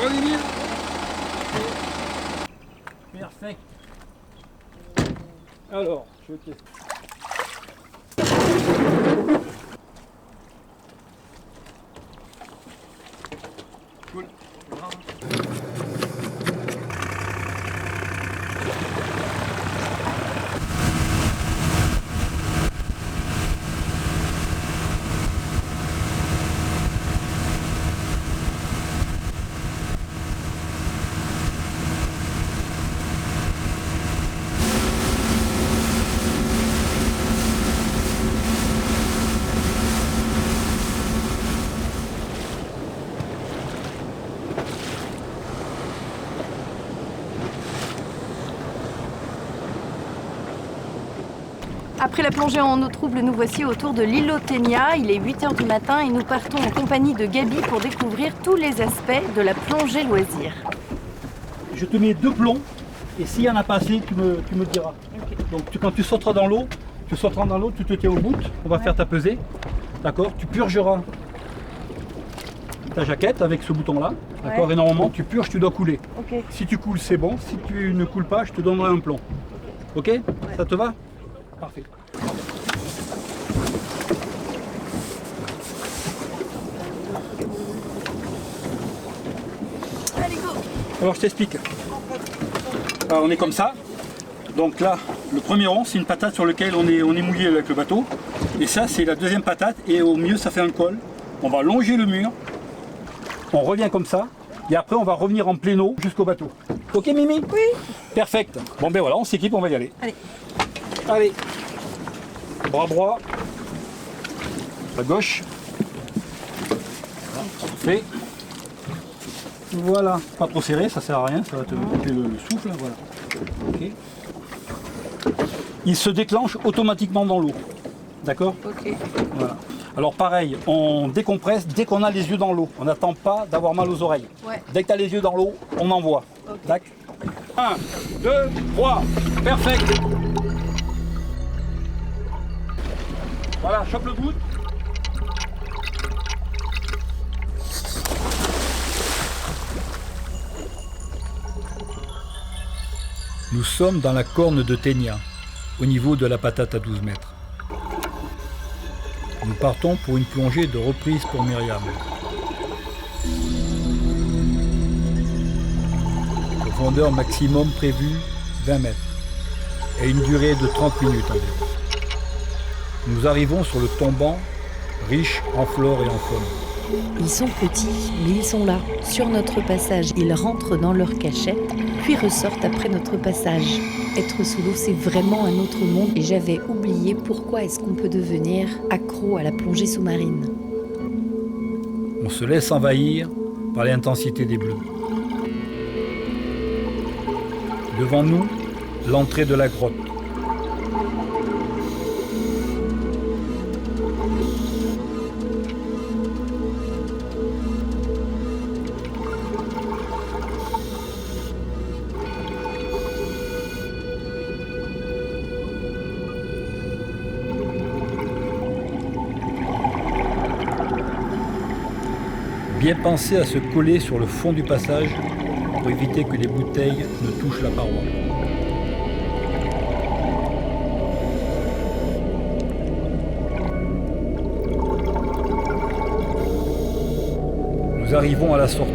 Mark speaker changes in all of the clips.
Speaker 1: Olivier. Perfect. Alors, je teste. Cool.
Speaker 2: Après la plongée en eau trouble, nous voici autour de l'îlot Ténia. Il est 8h du matin et nous partons en compagnie de Gaby pour découvrir tous les aspects de la plongée loisir.
Speaker 1: Je te mets 2 plombs et s'il n'y en a pas assez, tu me diras. Okay. Donc quand tu sauteras dans l'eau, tu te tiens au bout, on va faire ta pesée. D'accord. Tu purgeras ta jaquette avec ce bouton-là. D'accord. Et normalement, tu purges, tu dois couler.
Speaker 2: Okay.
Speaker 1: Si tu coules, c'est bon. Si tu ne coules pas, je te donnerai un plomb. Ok, ouais. Ça te va? Parfait.
Speaker 2: Allez, go.
Speaker 1: Alors je t'explique. Alors on est comme ça. Donc là, le premier rond, c'est une patate sur laquelle on est mouillé avec le bateau. Et ça, c'est la deuxième patate. Et au milieu, ça fait un col. On va longer le mur. On revient comme ça. Et après, on va revenir en plein eau jusqu'au bateau. Ok, Mimi?
Speaker 2: Oui.
Speaker 1: Perfect. Bon ben voilà, on s'équipe, on va y aller.
Speaker 2: Allez.
Speaker 1: Allez. Bras droit. À gauche. Voilà, parfait. Voilà. Pas trop serré, ça sert à rien, ça va te couper le souffle. Voilà. Ok. Il se déclenche automatiquement dans l'eau. D'accord?
Speaker 2: Ok.
Speaker 1: Voilà. Alors pareil, on décompresse dès qu'on a les yeux dans l'eau. On n'attend pas d'avoir mal aux oreilles.
Speaker 2: Ouais.
Speaker 1: Dès que tu as les yeux dans l'eau, on envoie.
Speaker 2: Okay.
Speaker 1: D'accord? 1, 2, 3. Perfect. Voilà, chope le bout. Nous sommes dans la corne de Ténia, au niveau de la patate à 12 mètres. Nous partons pour une plongée de reprise pour Myriam. Profondeur maximum prévue 20 mètres et une durée de 30 minutes environ. Nous arrivons sur le tombant riche en flore et en faune.
Speaker 3: Ils sont petits, mais ils sont là, sur notre passage. Ils rentrent dans leur cachette, puis ressortent après notre passage. Être sous l'eau, c'est vraiment un autre monde et j'avais oublié pourquoi est-ce qu'on peut devenir accro à la plongée sous-marine.
Speaker 1: On se laisse envahir par l'intensité des bleus. Devant nous, l'entrée de la grotte. Bien penser à se coller sur le fond du passage pour éviter que les bouteilles ne touchent la paroi. Nous arrivons à la sortie.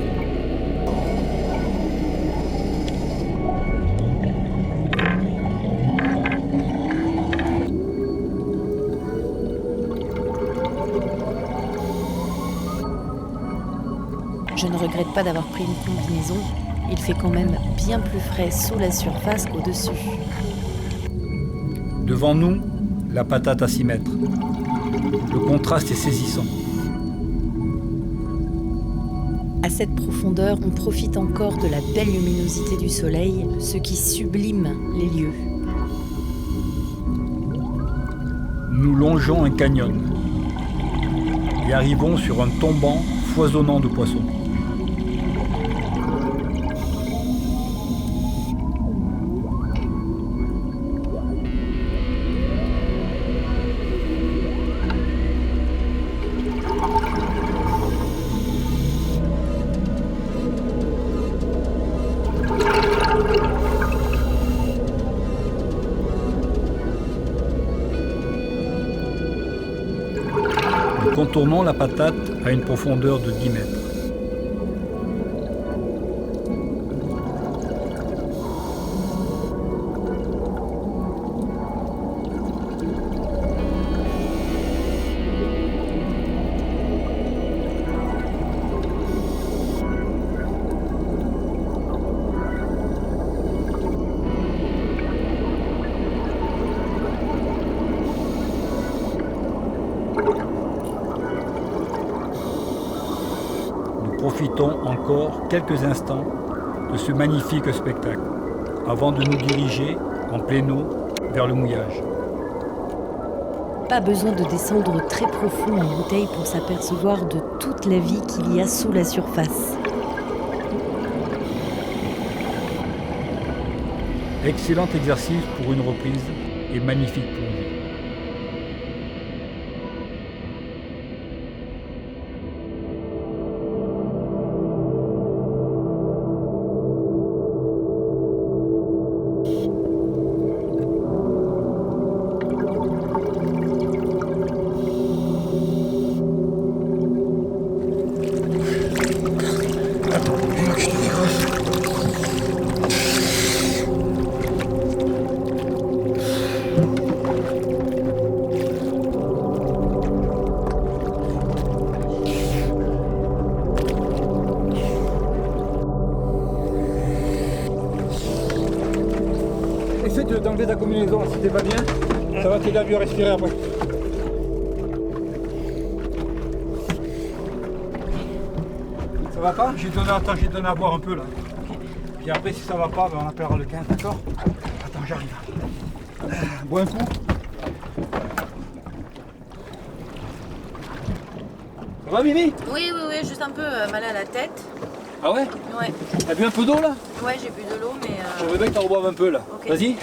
Speaker 3: Je ne regrette pas d'avoir pris une combinaison. Il fait quand même bien plus frais sous la surface qu'au-dessus.
Speaker 1: Devant nous, la patate à 6 mètres. Le contraste est saisissant.
Speaker 3: À cette profondeur, on profite encore de la belle luminosité du soleil, ce qui sublime les lieux.
Speaker 1: Nous longeons un canyon et arrivons sur un tombant foisonnant de poissons. tournons la patate à une profondeur de 10 mètres. Profitons encore quelques instants de ce magnifique spectacle avant de nous diriger en pleine eau vers le mouillage.
Speaker 3: Pas besoin de descendre très profond en bouteille pour s'apercevoir de toute la vie qu'il y a sous la surface.
Speaker 1: Excellent exercice pour une reprise et magnifique plongée. Essaie d'enlever ta combinaison si t'es pas bien, ça va t'aider à mieux respirer après. Ça va pas? J'ai donné à boire un peu là. Puis après si ça va pas, ben, on appellera le 15, d'accord? Attends, j'arrive. Bois un coup. Ça va Mimi?
Speaker 2: Oui, juste un peu mal à la tête.
Speaker 1: Ah ouais?
Speaker 2: Ouais.
Speaker 1: T'as bu un peu d'eau là?
Speaker 2: Ouais, j'ai bu de l'eau, mais...
Speaker 1: J'aimerais bien que t'en reboives un peu là.
Speaker 2: Ok.
Speaker 1: Vas-y.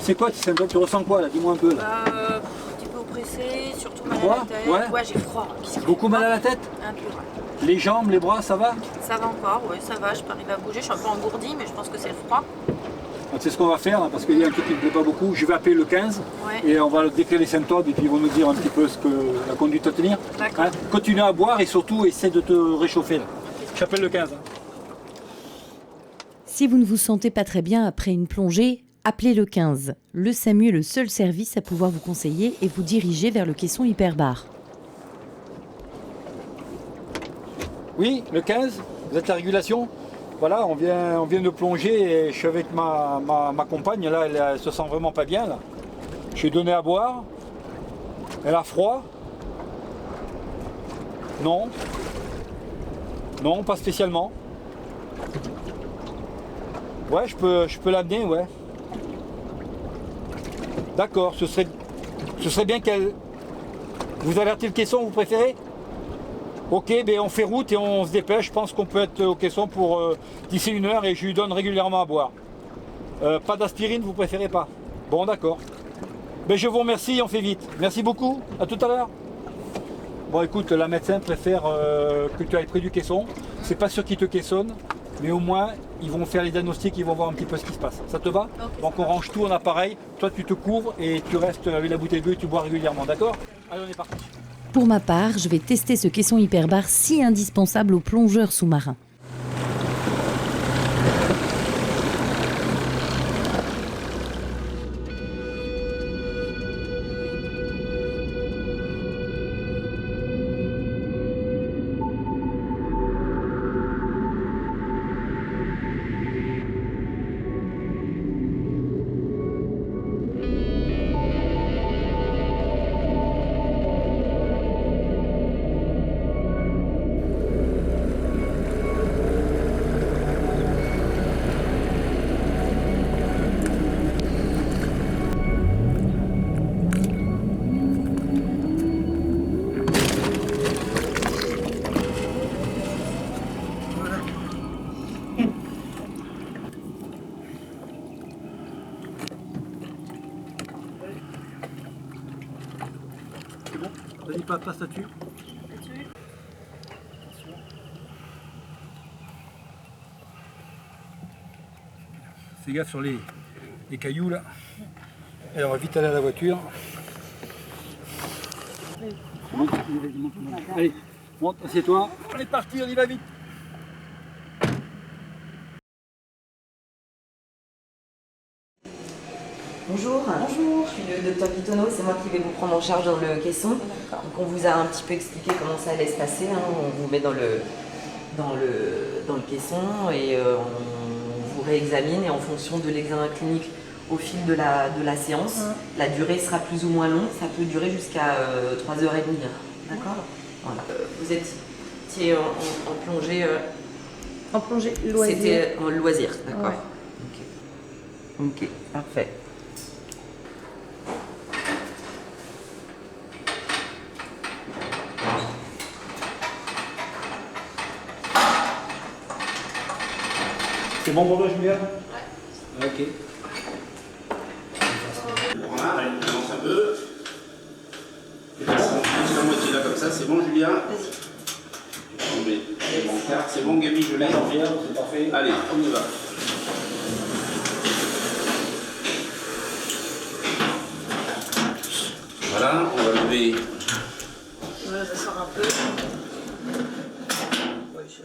Speaker 1: C'est quoi tes symptômes? Tu ressens quoi là? Dis-moi un peu là.
Speaker 2: un petit peu oppressé, surtout mal
Speaker 1: Froid?
Speaker 2: à la tête.
Speaker 1: Ouais.
Speaker 2: J'ai froid.
Speaker 1: Beaucoup mal à la tête?
Speaker 2: Un peu, ouais.
Speaker 1: Les jambes, les bras, ça va?
Speaker 2: Ça va encore, oui, ça va, je peux arriver à bouger. Je suis un peu engourdie, mais je pense que c'est le froid.
Speaker 1: C'est ce qu'on va faire, hein, parce qu'il y a un truc qui ne me plaît pas beaucoup. Je vais appeler le 15
Speaker 2: Ouais.
Speaker 1: et on va décrire les symptômes et puis ils vont nous dire un petit peu ce que la conduite à tenir.
Speaker 2: D'accord.
Speaker 1: Continue à boire et surtout essaie de te réchauffer là. J'appelle le 15.
Speaker 3: Si vous ne vous sentez pas très bien après une plongée, appelez le 15. Le SAMU est le seul service à pouvoir vous conseiller et vous diriger vers le caisson hyperbar.
Speaker 1: Oui, le 15, vous êtes la régulation? Voilà, on vient de plonger et je suis avec ma compagne, là elle se sent vraiment pas bien. Là. Je lui ai donné à boire, elle a froid. Non. Non, pas spécialement. Ouais, je peux l'amener, ouais. D'accord, ce serait bien qu'elle... Vous alertez le caisson, vous préférez? Ok, ben on fait route et on se dépêche. Je pense qu'on peut être au caisson pour d'ici 1 heure et je lui donne régulièrement à boire. Pas d'aspirine, vous préférez pas? Bon, d'accord. Ben je vous remercie, on fait vite. Merci beaucoup, à tout à l'heure. Bon, écoute, la médecin préfère que tu ailles près du caisson. C'est pas sûr qu'ils te caissonnent, mais au moins ils vont faire les diagnostics, ils vont voir un petit peu ce qui se passe. Ça te va?
Speaker 2: Okay,
Speaker 1: donc on range tout en appareil. Toi, tu te couvres et tu restes avec la bouteille d'eau et tu bois régulièrement, d'accord? Allez, on est parti.
Speaker 3: Pour ma part, je vais tester ce caisson hyperbar si indispensable aux plongeurs sous-marins.
Speaker 1: Vas-y, passe là-dessus. Fais gaffe sur les cailloux là. Et on va vite aller à la voiture. Monte, monte. Allez, monte, assieds-toi. On est parti, on y va vite.
Speaker 4: Bonjour. Bonjour. Je suis le docteur Pitonneau, c'est moi qui vais vous prendre en charge dans le caisson. Donc on vous a un petit peu expliqué comment ça allait se passer. On vous met dans le caisson et on vous réexamine et en fonction de l'examen clinique au fil de la séance, la durée sera plus ou moins longue. Ça peut durer jusqu'à 3h30. D'accord. Voilà. Vous étiez en plongée.
Speaker 2: En plongée loisir.
Speaker 4: C'était en loisir, d'accord.
Speaker 2: Ouais.
Speaker 4: Ok, parfait.
Speaker 1: C'est bon pour toi, Julien? Ouais. Ok.
Speaker 5: Voilà, allez, on avance un peu. Et là, on fait la moitié là comme ça, c'est bon, Julien? Vas-y. On met les bancards. C'est bon, Gabi, je l'ai.
Speaker 1: C'est parfait.
Speaker 5: Allez, on y va. Voilà, on va lever
Speaker 6: Voilà, ça sort un peu.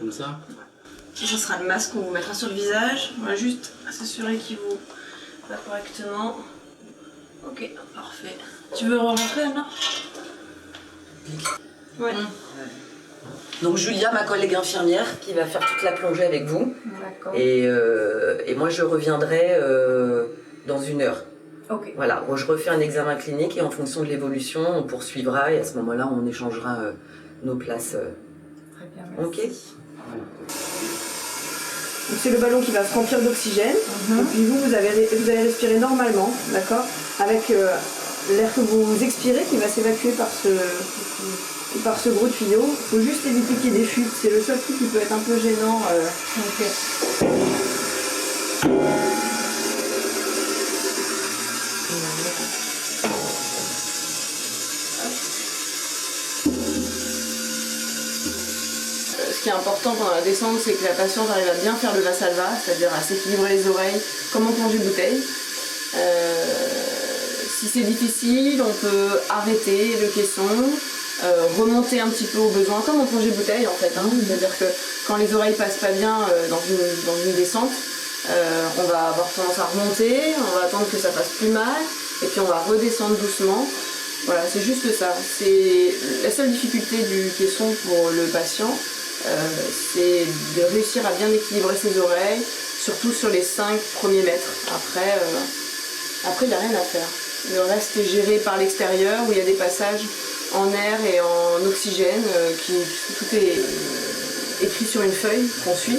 Speaker 5: comme ça.
Speaker 6: Et ça sera le masque qu'on vous mettra sur le visage. On va juste s'assurer qu'il vous va correctement. Ok, parfait. Tu veux rentrer, Anna? Ouais.
Speaker 4: Donc Julia, ma collègue infirmière, qui va faire toute la plongée avec vous.
Speaker 2: D'accord.
Speaker 4: Et moi, je reviendrai dans 1 heure.
Speaker 2: Ok.
Speaker 4: Voilà, moi, je refais un examen clinique et en fonction de l'évolution, on poursuivra et à ce moment-là, on échangera nos places.
Speaker 2: Très bien,
Speaker 4: Ok.
Speaker 6: Donc c'est le ballon qui va se remplir d'oxygène. Et puis vous allez respirer normalement, d'accord? Avec l'air que vous expirez qui va s'évacuer par ce gros tuyau. Il faut juste éviter qu'il y ait des fuites. C'est le seul truc qui peut être un peu gênant. Ce qui est important pendant la descente, c'est que la patiente arrive à bien faire le Valsalva, c'est-à-dire à s'équilibrer les oreilles comme en plongée bouteille. Si c'est difficile, on peut arrêter le caisson, remonter un petit peu au besoin, comme en plongée bouteille en fait. C'est-à-dire que quand les oreilles passent pas bien dans une descente, on va avoir tendance à remonter, on va attendre que ça fasse plus mal, et puis on va redescendre doucement. Voilà, c'est juste ça. C'est la seule difficulté du caisson pour le patient. C'est de réussir à bien équilibrer ses oreilles, surtout sur les 5 premiers mètres. Après il n'y a rien à faire. Le reste est géré par l'extérieur, où il y a des passages en air et en oxygène, tout est écrit sur une feuille qu'on suit.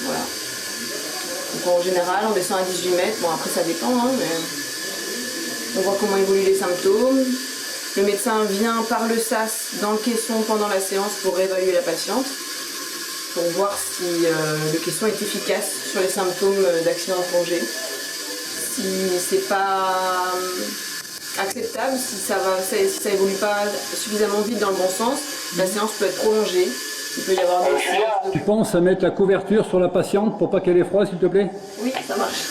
Speaker 6: Voilà. Donc en général, on descend à 18 mètres. Bon, après ça dépend, mais on voit comment évoluent les symptômes. Le médecin vient par le SAS dans le caisson pendant la séance pour évaluer la patiente, pour voir si le caisson est efficace sur les symptômes d'accident de plongée. Si c'est pas acceptable, si ça évolue pas suffisamment vite dans le bon sens, la séance peut être prolongée. Il peut y avoir des séances
Speaker 1: Tu penses à mettre la couverture sur la patiente pour pas qu'elle ait froid, s'il te plaît?
Speaker 6: Oui, ça marche.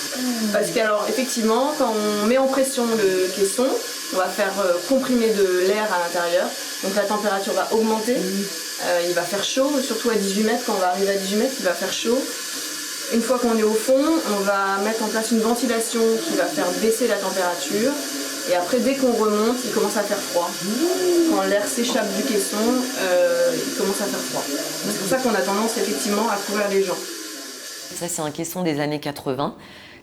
Speaker 6: Parce que alors effectivement, quand on met en pression le caisson, on va faire comprimer de l'air à l'intérieur. Donc la température va augmenter. Il va faire chaud, surtout à 18 mètres. Quand on va arriver à 18 mètres, il va faire chaud. Une fois qu'on est au fond, on va mettre en place une ventilation qui va faire baisser la température. Et après, dès qu'on remonte, il commence à faire froid. Quand l'air s'échappe du caisson, il commence à faire froid. C'est pour ça qu'on a tendance effectivement à couvrir les gens.
Speaker 4: Ça, c'est un caisson des années 80.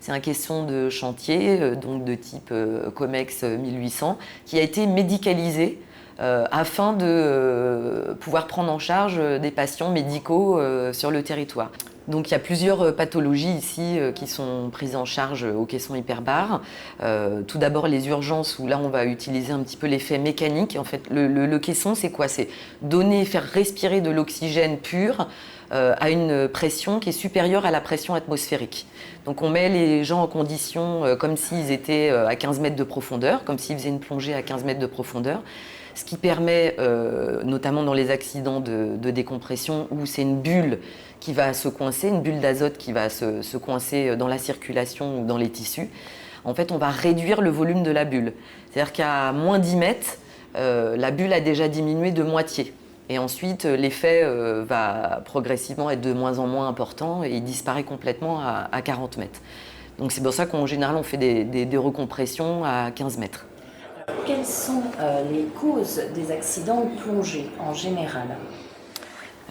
Speaker 4: C'est un caisson de chantier, donc de type Comex 1800, qui a été médicalisé afin de pouvoir prendre en charge des patients médicaux sur le territoire. Donc il y a plusieurs pathologies ici qui sont prises en charge au caisson hyperbare. Tout d'abord les urgences, où là on va utiliser un petit peu l'effet mécanique. En fait, le caisson, c'est quoi? C'est faire respirer de l'oxygène pur à une pression qui est supérieure à la pression atmosphérique. Donc on met les gens en condition comme s'ils étaient à 15 mètres de profondeur, comme s'ils faisaient une plongée à 15 mètres de profondeur. Ce qui permet, notamment dans les accidents de décompression, où c'est une bulle qui va se coincer, une bulle d'azote qui va se coincer dans la circulation ou dans les tissus, en fait, on va réduire le volume de la bulle. C'est-à-dire qu'à moins 10 mètres, la bulle a déjà diminué de moitié. Et ensuite, l'effet va progressivement être de moins en moins important et il disparaît complètement à 40 mètres. Donc c'est pour ça qu'en général, on fait des recompressions à 15 mètres.
Speaker 3: Quelles sont les causes des accidents de plongée en général ?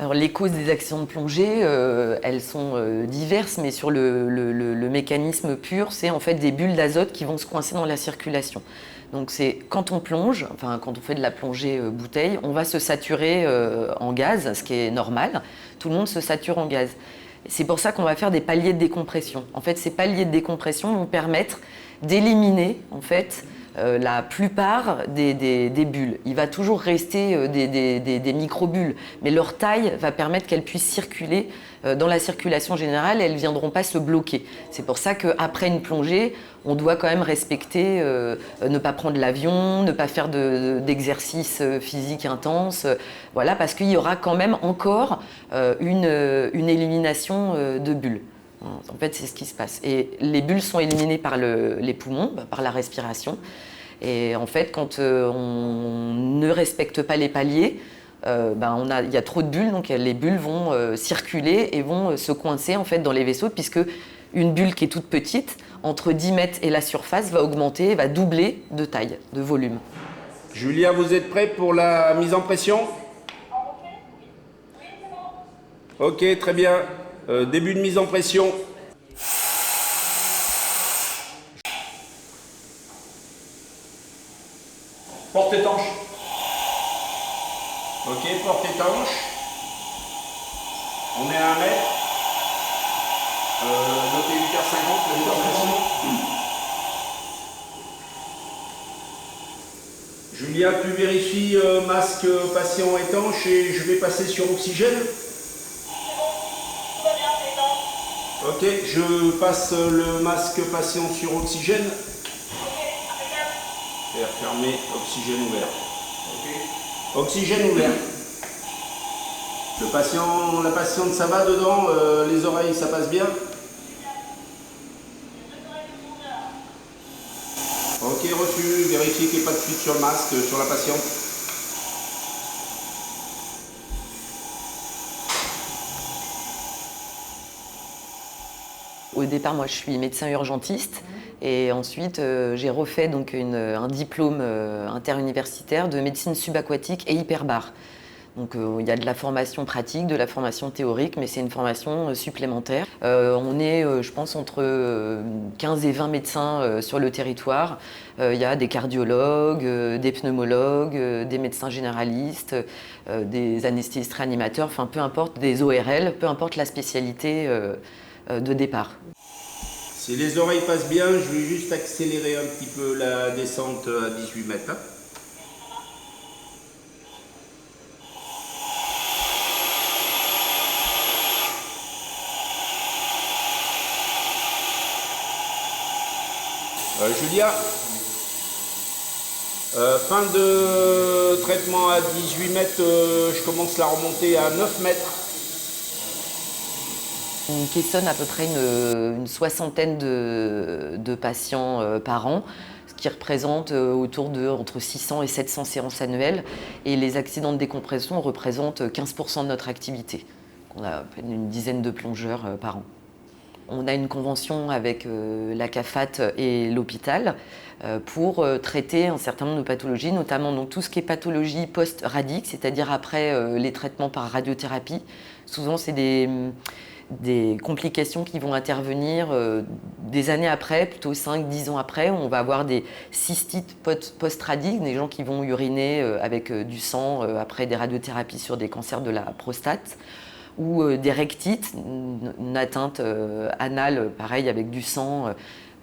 Speaker 4: Alors, les causes des accidents de plongée, elles sont diverses, mais sur le mécanisme pur, c'est en fait des bulles d'azote qui vont se coincer dans la circulation. Donc c'est quand on plonge, enfin quand on fait de la plongée bouteille, on va se saturer en gaz, ce qui est normal. Tout le monde se sature en gaz. C'est pour ça qu'on va faire des paliers de décompression. En fait, ces paliers de décompression vont permettre d'éliminer en fait la plupart des bulles. Il va toujours rester des micro-bulles, mais leur taille va permettre qu'elles puissent circuler dans la circulation générale et elles ne viendront pas se bloquer. C'est pour ça qu'après une plongée, on doit quand même respecter, ne pas prendre l'avion, ne pas faire d'exercice physique intense, voilà, parce qu'il y aura quand même encore une élimination de bulles. En fait, c'est ce qui se passe. Et les bulles sont éliminées par les poumons, par la respiration. Et en fait, quand on ne respecte pas les paliers, il y a trop de bulles, donc les bulles vont circuler et vont se coincer en fait, dans les vaisseaux, puisque une bulle qui est toute petite, entre 10 mètres et la surface, va augmenter, va doubler de taille, de volume.
Speaker 5: Julien, vous êtes prêt pour la mise en pression? Ok, très bien. Début de mise en pression.
Speaker 1: Porte étanche.
Speaker 5: Ok, porte étanche. On est à 1 mètre. Notez 8h50, la mise en pression. Julien, tu vérifies masque patient étanche et je vais passer sur oxygène. Ok, je passe le masque patient sur oxygène. Air fermé, oxygène ouvert. Okay. Oxygène ouvert. Le patient, la patiente, ça va dedans, les oreilles, ça passe bien. Ok, reçu. Vérifiez qu'il n'y ait pas de fuite sur le masque, sur la patiente.
Speaker 4: Au départ, moi, je suis médecin urgentiste et ensuite, j'ai refait donc, un diplôme interuniversitaire de médecine subaquatique et hyperbare. Donc, il y a de la formation pratique, de la formation théorique, mais c'est une formation supplémentaire. On est, je pense, entre 15 et 20 médecins sur le territoire. Il y a des cardiologues, des pneumologues, des médecins généralistes, des anesthésistes réanimateurs, enfin peu importe, des ORL, peu importe la spécialité de départ.
Speaker 5: Si les oreilles passent bien, je vais juste accélérer un petit peu la descente à 18 mètres. Julia, fin de traitement à 18 mètres, je commence la remontée à 9 mètres.
Speaker 4: On questionne à peu près une soixantaine de patients par an, ce qui représente autour de entre 600 et 700 séances annuelles. Et les accidents de décompression représentent 15% de notre activité. On a une dizaine de plongeurs par an. On a une convention avec la CAFAT et l'hôpital pour traiter un certain nombre de pathologies, notamment donc, tout ce qui est pathologie post-radique, c'est-à-dire après les traitements par radiothérapie. Souvent, c'est des complications qui vont intervenir des années après, plutôt 5-10 ans après. On va avoir des cystites post-radiques, des gens qui vont uriner avec du sang après des radiothérapies sur des cancers de la prostate, ou des rectites, une atteinte anale, pareil, avec du sang,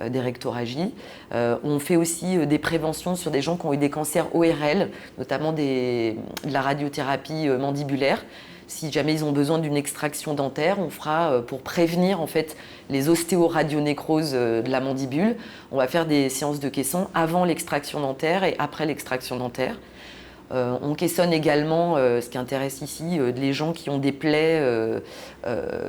Speaker 4: des rectoragies. On fait aussi des préventions sur des gens qui ont eu des cancers ORL, notamment de la radiothérapie mandibulaire. Si jamais ils ont besoin d'une extraction dentaire, on fera pour prévenir en fait les ostéoradionécroses de la mandibule. On va faire des séances de caisson avant l'extraction dentaire et après l'extraction dentaire. On caissonne également, ce qui intéresse ici, les gens qui ont des plaies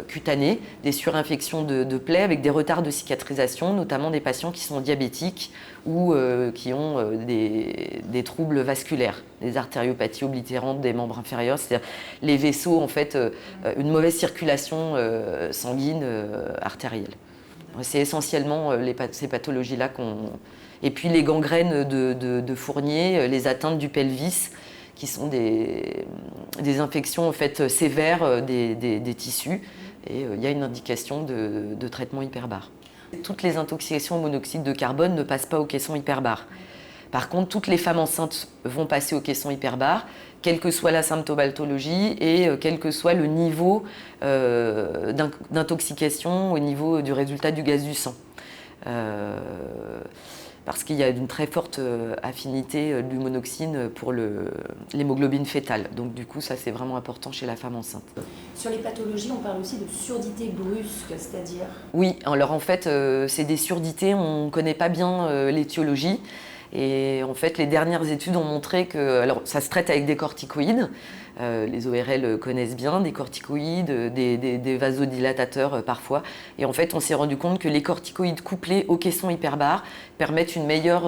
Speaker 4: cutanées, des surinfections de plaies avec des retards de cicatrisation, notamment des patients qui sont diabétiques ou qui ont des troubles vasculaires, des artériopathies oblitérantes des membres inférieurs, c'est-à-dire les vaisseaux, en fait, une mauvaise circulation sanguine artérielle. C'est essentiellement ces pathologies-là qu'on... Et puis les gangrènes de Fournier, les atteintes du pelvis, qui sont des infections en fait, sévères des tissus. Et il y a une indication de traitement hyperbare. Toutes les intoxications au monoxyde de carbone ne passent pas au caisson hyperbare. Par contre, toutes les femmes enceintes vont passer au caisson hyperbare, quelle que soit la symptomatologie et quel que soit le niveau d'intoxication au niveau du résultat du gaz du sang. Parce qu'il y a une très forte affinité du monoxyde pour l'hémoglobine fétale. Donc du coup, ça c'est vraiment important chez la femme enceinte.
Speaker 3: Sur les pathologies, on parle aussi de surdité brusque, c'est-à-dire?
Speaker 4: Oui, alors en fait, c'est des surdités, on ne connaît pas bien l'étiologie. Et en fait, les dernières études ont montré que, alors ça se traite avec des corticoïdes, les ORL connaissent bien, des corticoïdes, des vasodilatateurs parfois. Et en fait, on s'est rendu compte que les corticoïdes couplés au caisson hyperbare permettent une meilleure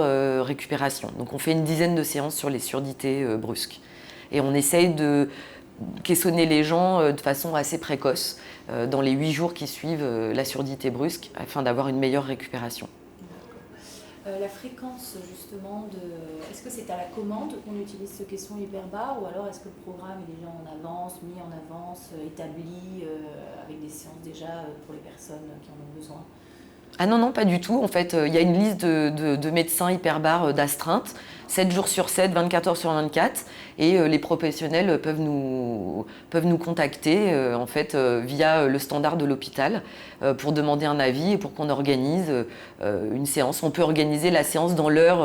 Speaker 4: récupération. Donc on fait une dizaine de séances sur les surdités brusques. Et on essaye de caissonner les gens de façon assez précoce, dans les 8 jours qui suivent la surdité brusque, afin d'avoir une meilleure récupération.
Speaker 3: La fréquence justement est-ce que c'est à la commande qu'on utilise ce caisson hyperbare ou alors est-ce que le programme est déjà en avance, mis en avance, établi avec des séances déjà pour les personnes qui en ont besoin?
Speaker 4: Ah non, non, pas du tout. En fait, il y a une liste de médecins hyperbares d'astreinte, 7 jours sur 7, 24 heures sur 24. Et les professionnels peuvent nous contacter en fait, via le standard de l'hôpital pour demander un avis et pour qu'on organise une séance. On peut organiser la séance dans l'heure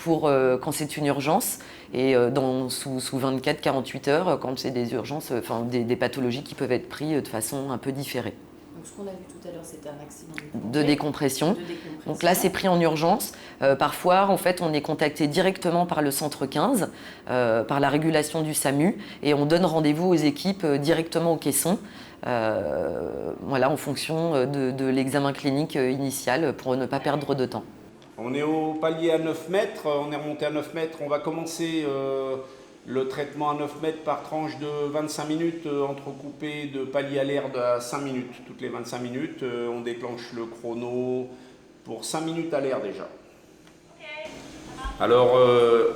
Speaker 4: quand c'est une urgence et sous 24-48 heures quand c'est des urgences, enfin des pathologies qui peuvent être prises de façon un peu différée.
Speaker 3: Donc ce qu'on a vu tout à l'heure, c'était un accident
Speaker 4: de décompression. Donc là, c'est pris en urgence. Parfois, en fait, on est contacté directement par le centre 15, par la régulation du SAMU, et on donne rendez-vous aux équipes directement au caisson, voilà, en fonction de l'examen clinique initial, pour ne pas perdre de temps.
Speaker 5: On est au palier à 9 mètres, on est remonté à 9 mètres. On va commencer le traitement à 9 mètres par tranche de 25 minutes, entrecoupé de paliers à l'air de 5 minutes. Toutes les 25 minutes, on déclenche le chrono pour 5 minutes à l'air déjà. Alors,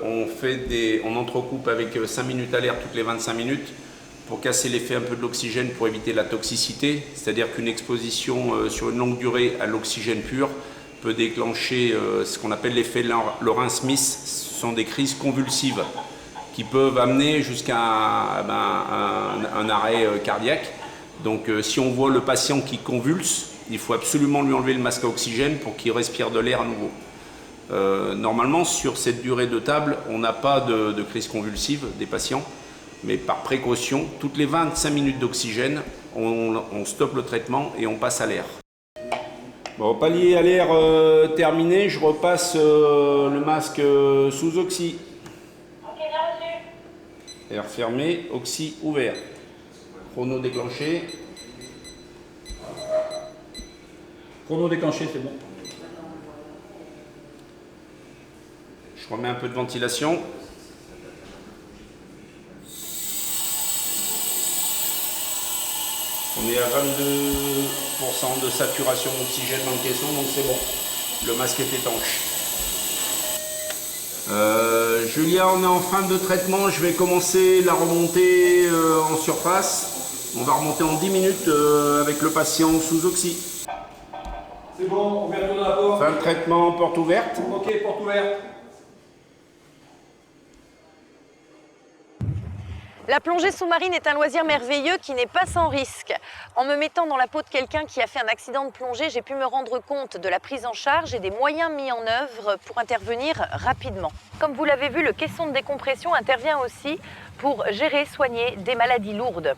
Speaker 5: on entrecoupe avec 5 minutes à l'air toutes les 25 minutes pour casser l'effet un peu de l'oxygène, pour éviter la toxicité. C'est-à-dire qu'une exposition sur une longue durée à l'oxygène pur peut déclencher ce qu'on appelle l'effet Lorentz-Smith. Ce sont des crises convulsives qui peuvent amener jusqu'à un arrêt cardiaque. Donc si on voit le patient qui convulse, il faut absolument lui enlever le masque à oxygène pour qu'il respire de l'air à nouveau. Normalement, sur cette durée de table, on n'a pas de crise convulsive des patients, mais par précaution, toutes les 25 minutes d'oxygène, on stoppe le traitement et on passe à l'air. Bon, palier à l'air terminé, je repasse le masque sous oxy. Air fermé, oxy ouvert. Chrono déclenché.
Speaker 1: Chrono déclenché, c'est bon.
Speaker 5: Je remets un peu de ventilation. On est à 22% de saturation d'oxygène dans le caisson, donc c'est bon. Le masque est étanche. Julia, on est en fin de traitement. Je vais commencer la remontée en surface. On va remonter en 10 minutes avec le patient sous oxy.
Speaker 1: C'est bon, ouverture de la porte.
Speaker 5: Fin de traitement, porte ouverte.
Speaker 1: Ok, porte ouverte.
Speaker 2: La plongée sous-marine est un loisir merveilleux qui n'est pas sans risque. En me mettant dans la peau de quelqu'un qui a fait un accident de plongée, j'ai pu me rendre compte de la prise en charge et des moyens mis en œuvre pour intervenir rapidement. Comme vous l'avez vu, le caisson de décompression intervient aussi pour gérer, soigner des maladies lourdes.